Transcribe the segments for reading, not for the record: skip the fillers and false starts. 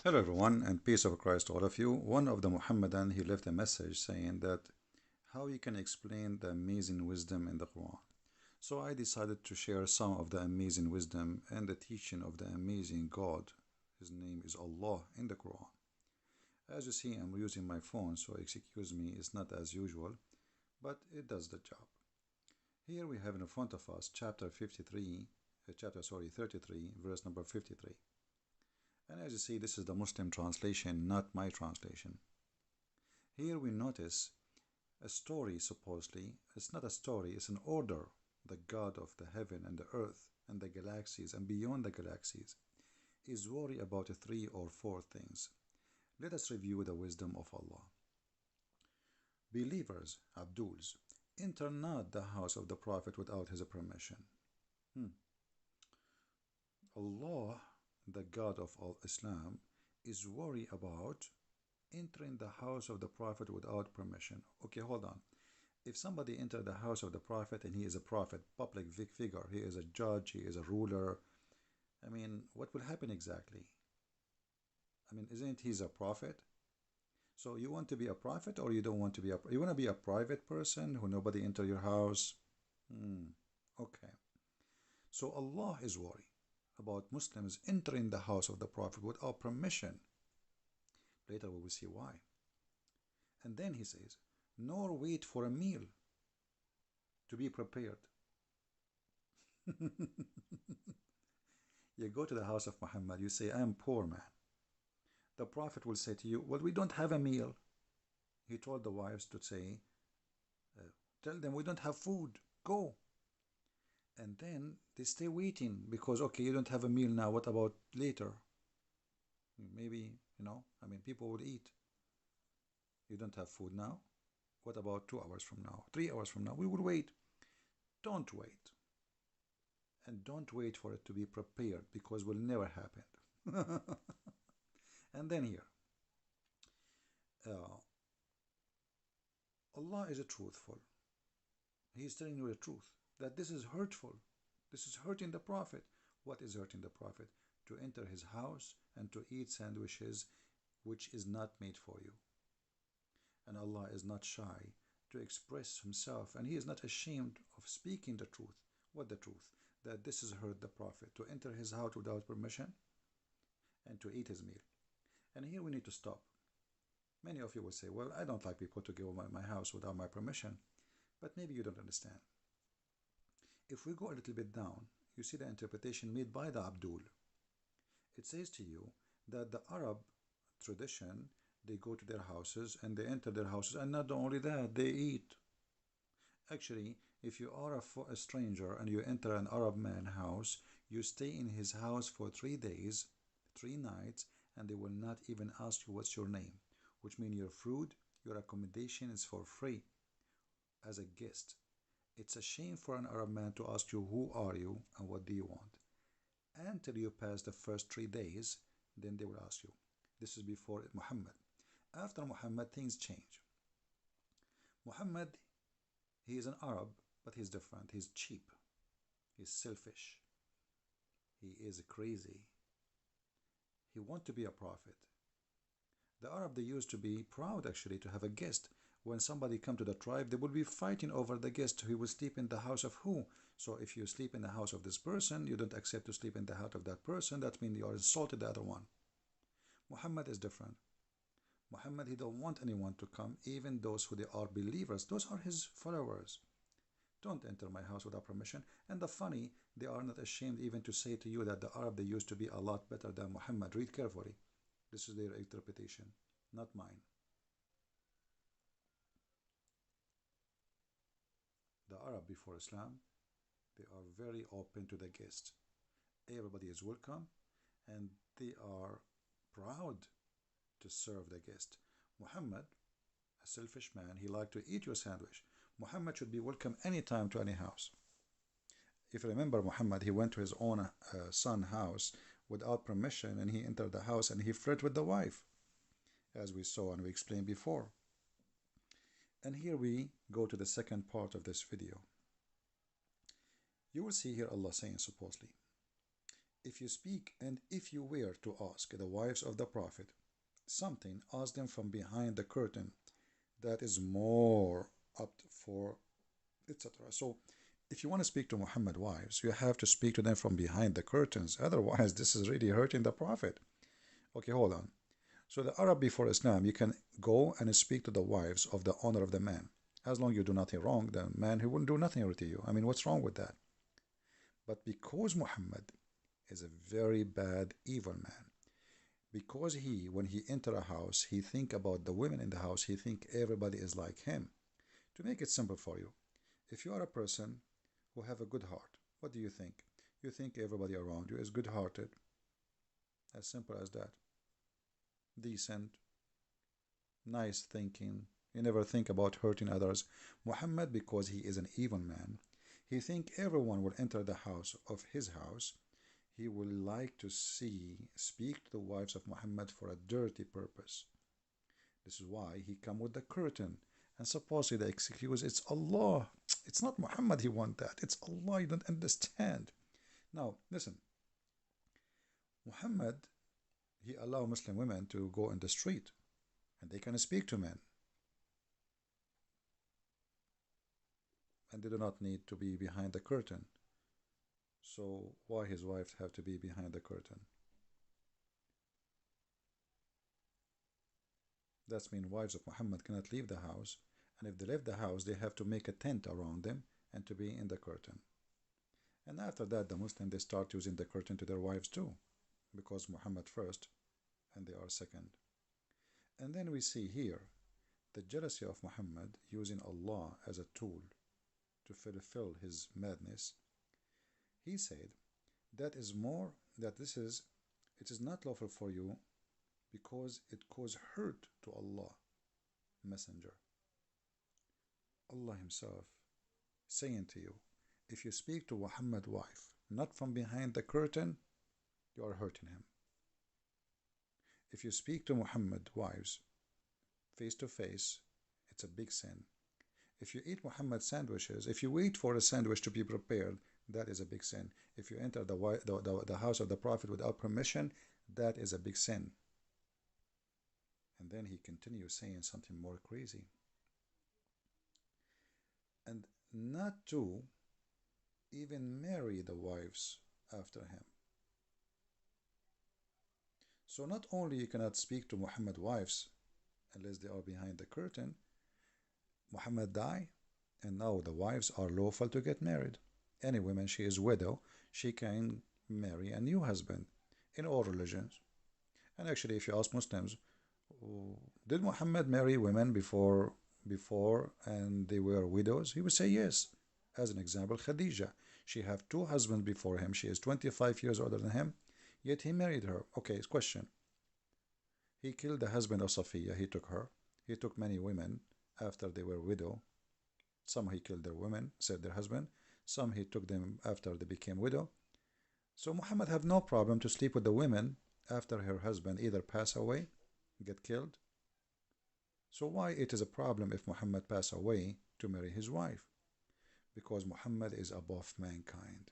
Hello everyone and peace of Christ to all of you. One of the Muhammadan he left a message saying that how you can explain the amazing wisdom in the Quran. So I decided to share some of the amazing wisdom and the teaching of the amazing God. His name is Allah in the Quran. As you see, I'm using my phone, so excuse me, it's not as usual, but it does the job. Here we have in front of us chapter 53, 33, verse number 53. And as you see, this is the Muslim translation, not my translation. Here we notice a story, supposedly. It's not a story, it's an order. The God of the heaven and the earth and the galaxies and beyond the galaxies is worried about three or four things. Let us review the wisdom of Allah. Believers, Abduls, enter not the house of the Prophet without his permission. Allah, the God of all Islam, is worried about entering the house of the Prophet without permission. Okay, hold on. If somebody entered the house of the Prophet and he is a prophet, public figure, he is a judge, he is a ruler, what will happen exactly? Isn't he a prophet? So you want to be a prophet or you don't want to be you want to be a private person who nobody enter your house? Okay. So Allah is worried about Muslims entering the house of the Prophet without permission. Later we will see why. And then he says, nor wait for a meal to be prepared. You go to the house of Muhammad, you say, I am poor man. The Prophet will say to you, well, we don't have a meal. He told the wives to say, tell them we don't have food, go. And then they stay waiting because, okay, you don't have a meal now, what about later? Maybe, people will eat. You don't have food now? What about 2 hours from now, 3 hours from now? We will wait. Don't wait. And don't wait for it to be prepared because it will never happen. And then here, Allah is a truthful. He is telling you the truth that this is hurtful. This is hurting the Prophet. What is hurting the Prophet? To enter his house and to eat sandwiches which is not made for you. And Allah is not shy to express himself, and he is not ashamed of speaking the truth. What the truth? That this has hurt the Prophet, to enter his house without permission and to eat his meal. And here we need to stop. Many of you will say, well, I don't like people to go my house without my permission. But maybe you don't understand. If we go a little bit down, you see the interpretation made by the Abdul. It says to you that the Arab tradition, they go to their houses and they enter their houses, and not only that, they eat. Actually, if you are a stranger and you enter an Arab man's house, you stay in his house for 3 days, 3 nights, and they will not even ask you what's your name, which means your food, your accommodation is for free as a guest. It's a shame for an Arab man to ask you who are you and what do you want. Until you pass the first 3 days, then they will ask you. This is before Muhammad. After Muhammad, things change. Muhammad, he is an Arab, but he's different. He's cheap. He's selfish. He is crazy. He wants to be a prophet. The Arab, they used to be proud actually to have a guest. When somebody come to the tribe, they would be fighting over the guest who will sleep in the house of who. So if you sleep in the house of this person, you don't accept to sleep in the house of that person. That means you are insulted the other one. Muhammad is different. Muhammad, he don't want anyone to come, even those who they are believers. Those are his followers. Don't enter my house without permission. And the funny, they are not ashamed even to say to you that the Arab, they used to be a lot better than Muhammad. Read carefully. This is their interpretation, not mine. The Arab before Islam, they are very open to the guest. Everybody is welcome and they are proud to serve the guest. Muhammad, a selfish man, he liked to eat your sandwich. Muhammad should be welcome anytime to any house. If you remember Muhammad, he went to his own son's house without permission and he entered the house and he flirted with the wife, as we saw and we explained before. And here we go to the second part of this video. You will see here Allah saying supposedly, If you speak and if you were to ask the wives of the Prophet something, ask them from behind the curtain that is more up for etc. So if you want to speak to Muhammad wives, you have to speak to them from behind the curtains. Otherwise, this is really hurting the Prophet. Okay, hold on. So the Arab before Islam, you can go and speak to the wives of the owner of the man. As long as you do nothing wrong, the man, he wouldn't do nothing to you. I mean, what's wrong with that? But because Muhammad is a very bad, evil man, because he, when he enter a house, he think about the women in the house, he think everybody is like him. To make it simple for you, if you are a person who have a good heart, what do you think? You think everybody around you is good-hearted. As simple as that. Decent, nice thinking. You never think about hurting others. Muhammad, because he is an evil man, he think everyone will enter the house of his house. He will like to speak to the wives of Muhammad for a dirty purpose. This is why he come with the curtain. And supposedly the excuse, it's Allah. It's not Muhammad he want that. It's Allah. You don't understand. Now, listen. Muhammad, he allow Muslim women to go in the street and they can speak to men. And they do not need to be behind the curtain. So why his wives have to be behind the curtain? That means wives of Muhammad cannot leave the house, and if they leave the house, they have to make a tent around them and to be in the curtain. And after that, the Muslims, they start using the curtain to their wives too, because Muhammad first, and they are second. And then we see here the jealousy of Muhammad using Allah as a tool to fulfill his madness. He said, that is more, that it is not lawful for you because it cause hurt to Allah, Messenger. Allah Himself saying to you, if you speak to Muhammad's wife, not from behind the curtain, you are hurting him. If you speak to Muhammad's wives face to face, it's a big sin. If you eat Muhammad's sandwiches, if you wait for a sandwich to be prepared, that is a big sin. If you enter the house of the Prophet without permission, that is a big sin. And then he continues saying something more crazy. And not to even marry the wives after him. So not only you cannot speak to Muhammad's wives unless they are behind the curtain, Muhammad died, and now the wives are lawful to get married. Any woman, she is widow, she can marry a new husband in all religions. And actually, if you ask Muslims, did Muhammad marry women before and they were widows? He would say yes. As an example, Khadija. She have two husbands before him. She is 25 years older than him, yet he married her. Okay, question. He killed the husband of Safiya. He took her. He took many women after they were widow. Some he killed their women, said their husband. Some he took them after they became widow. So Muhammad have no problem to sleep with the women after her husband either pass away, get killed. So why it is a problem if Muhammad pass away to marry his wife? Because Muhammad is above mankind.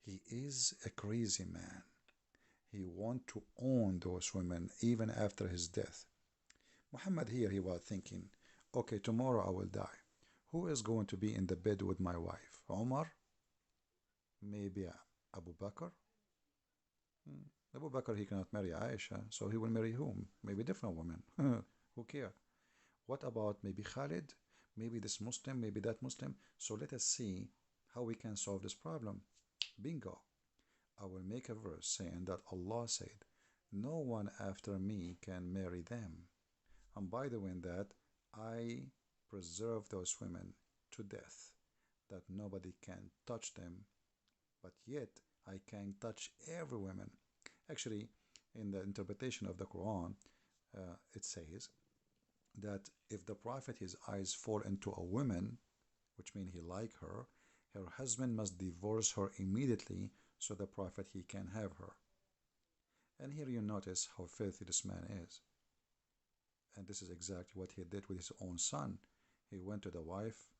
He is a crazy man. He want to own those women even after his death. Muhammad here, he was thinking, okay, tomorrow I will die. Who is going to be in the bed with my wife? Omar? Maybe Abu Bakr? Abu Bakr, he cannot marry Aisha, so he will marry whom? Maybe different women. Who care? What about maybe Khalid? Maybe this Muslim, maybe that Muslim. So let us see how we can solve this problem. Bingo. I will make a verse saying that Allah said, no one after me can marry them. And by the way, in that, I preserve those women to death, that nobody can touch them, but yet I can touch every woman. Actually, in the interpretation of the Quran, it says that if the Prophet, his eyes fall into a woman, which means he like her husband must divorce her immediately so the Prophet, he can have her. And here you notice how filthy this man is. And this is exactly what he did with his own son. He went to the wife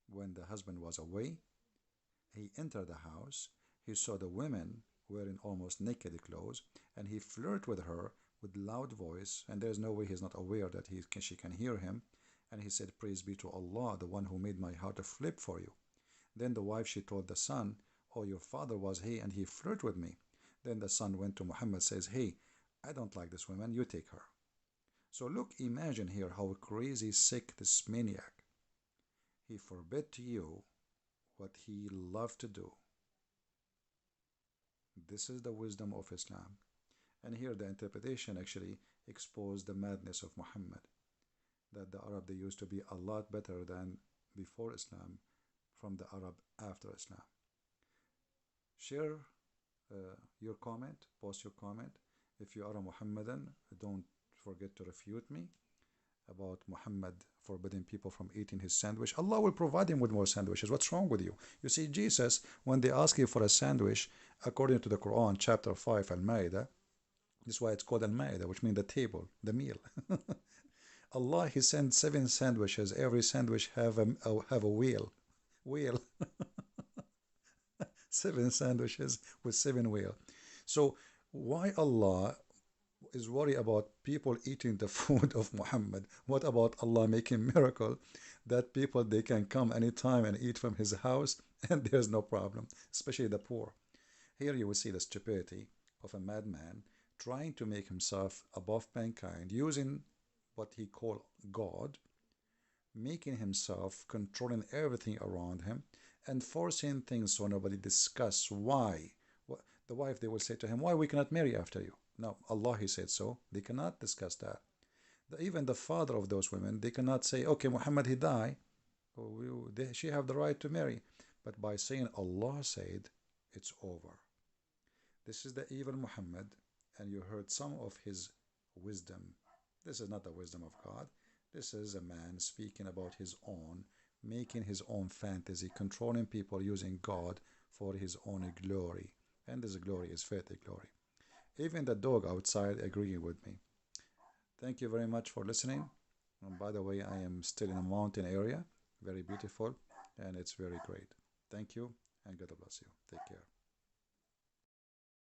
when the husband was away. He entered the house. He saw the women wearing almost naked clothes, and he flirt with her with loud voice, and there's no way he's not aware that she can hear him. And he said, praise be to Allah, the one who made my heart to flip for you. Then the wife, she told the son, oh, your father was he, and he flirted with me. Then the son went to Muhammad, says, hey, I don't like this woman, you take her. So look, imagine here how crazy, sick this maniac. He forbid to you what he loved to do. This is the wisdom of Islam. And here the interpretation actually exposed the madness of Muhammad. That the Arab, they used to be a lot better than before Islam from the Arab after Islam. Share your comment, post your comment. If you are a Muhammadan, don't forget to refute me about Muhammad forbidding people from eating his sandwich. Allah will provide him with more sandwiches. What's wrong with you? You see, Jesus, when they ask you for a sandwich, according to the Quran, chapter 5, Al-Ma'idah, this is why it's called Al-Ma'idah, which means the table, the meal. Allah, He sent 7 sandwiches. Every sandwich have a wheel. Wheel. 7 sandwiches with 7 wheel. So why Allah is worried about people eating the food of Muhammad? What about Allah making miracle that people, they can come anytime and eat from his house and there's no problem, especially the poor? Here you will see the stupidity of a madman trying to make himself above mankind, using what he called God, making himself controlling everything around him, and forcing things so nobody discuss why. The wife, they will say to him, why we cannot marry after you? No, Allah, He said so. They cannot discuss that. Even the father of those women, they cannot say, okay, Muhammad, he died. She have the right to marry. But by saying Allah said, it's over. This is the evil Muhammad, and you heard some of his wisdom. This is not the wisdom of God. This is a man speaking about his own, making his own fantasy, controlling people using God for his own glory. And this glory is filthy glory. Even the dog outside agreeing with me. Thank you very much for listening. And by the way, I am still in a mountain area, very beautiful, and it's very great. Thank you, and God bless you. Take care.